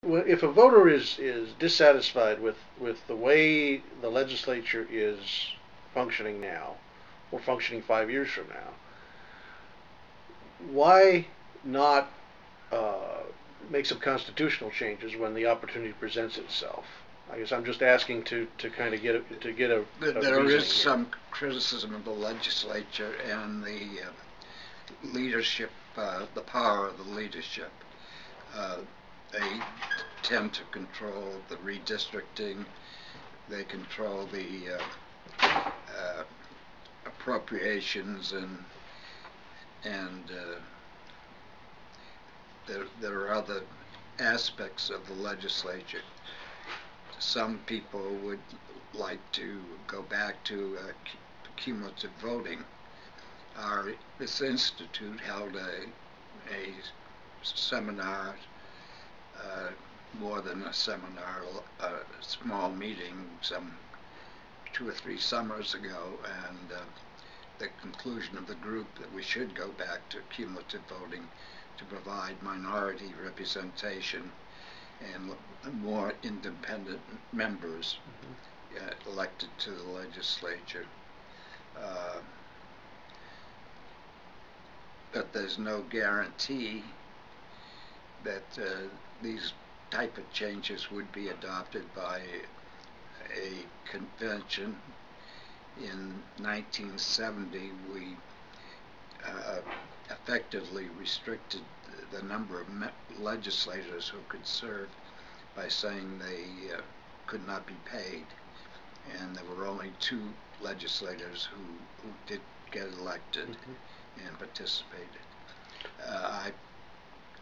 if a voter is dissatisfied with the way the legislature is functioning now, or functioning 5 years from now, why not uh, make some constitutional changes when the opportunity presents itself? I guess I'm just asking to kind of get a There is reasoning here. some criticism of the legislature and the leadership, the power of the leadership. Uh, they tend to control the redistricting. They control the appropriations, and there are other aspects of the legislature. Some people would like to go back to cumulative voting. This institute held a seminar, more than a seminar, a small meeting some 2 or 3 summers ago, and the conclusion of the group that we should go back to cumulative voting to provide minority representation and more independent members elected to the legislature. But there's no guarantee that these type of changes would be adopted by a convention. In 1970, we effectively restricted the number of legislators who could serve by saying they could not be paid, and there were only 2 legislators who did get elected and participated. I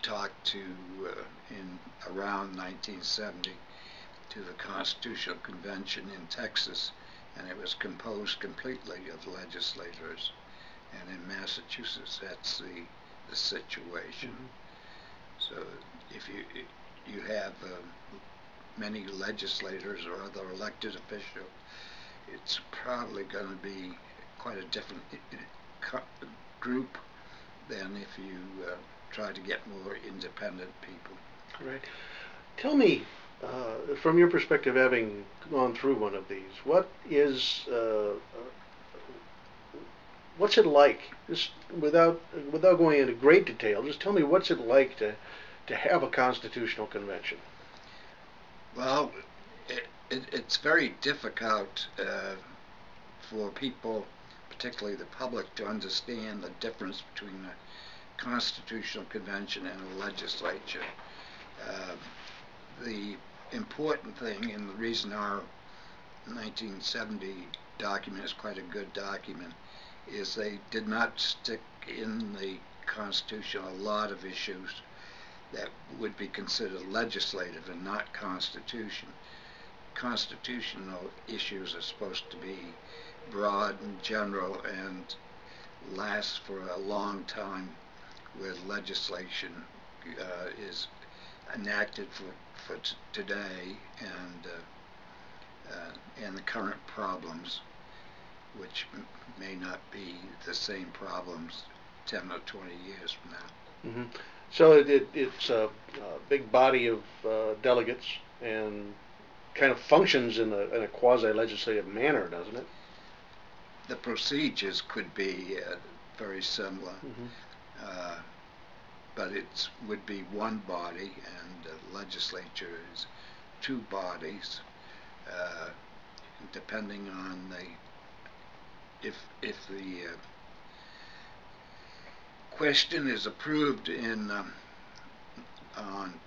talked to in around 1970 to the Constitutional Convention in Texas, and it was composed completely of legislators. And in Massachusetts, that's the situation. So if you have many legislators or other elected officials, it's probably going to be quite a different group than if you try to get more independent people. Right. Tell me, from your perspective, having gone through one of these, what's it like? Just without going into great detail, just tell me what's it like to have a constitutional convention. Well, it's very difficult for people, particularly the public, to understand the difference between a constitutional convention and a legislature. The important thing, and the reason our 1970 document is quite a good document, is they did not stick in the Constitution a lot of issues that would be considered legislative and not constitution. Constitutional issues are supposed to be broad and general and last for a long time, where legislation is enacted for today and the current problems, which may not be the same problems 10 or 20 years from now. So it's a big body of delegates and kind of functions in a quasi-legislative manner, doesn't it? The procedures could be very similar, but it would be one body, and the legislature is 2 bodies, depending on if the question is approved on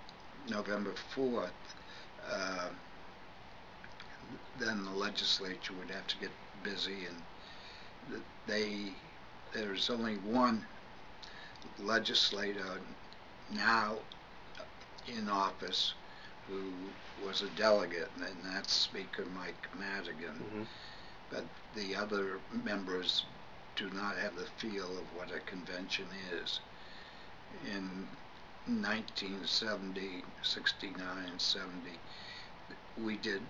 November 4th, then the legislature would have to get busy, and there's only one legislator now in office who was a delegate, and that's Speaker Mike Madigan. But the other members do not have the feel of what a convention is. In 1970, 69, 70, we did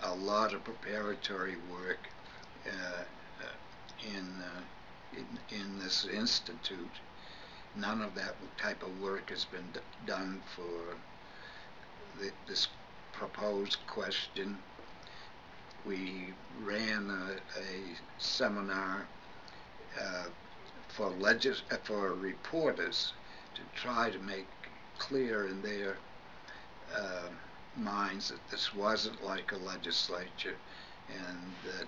a lot of preparatory work in this institute. None of that type of work has been done for proposed question. We ran a seminar for reporters to try to make clear in their minds that this wasn't like a legislature, and that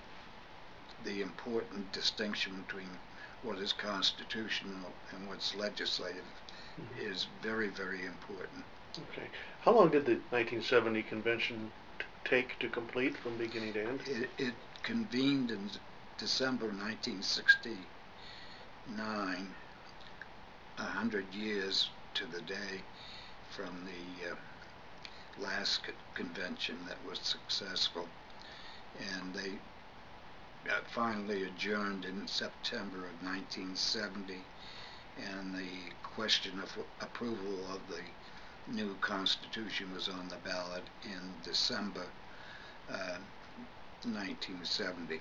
the important distinction between what is constitutional and what's legislative is very, very important. Okay. How long did the 1970 convention take to complete from beginning to end? It convened in December 1969, 100 years to the day from the last convention that was successful, and they finally adjourned in September of 1970, and the question of approval of the new Constitution was on the ballot in December 1970.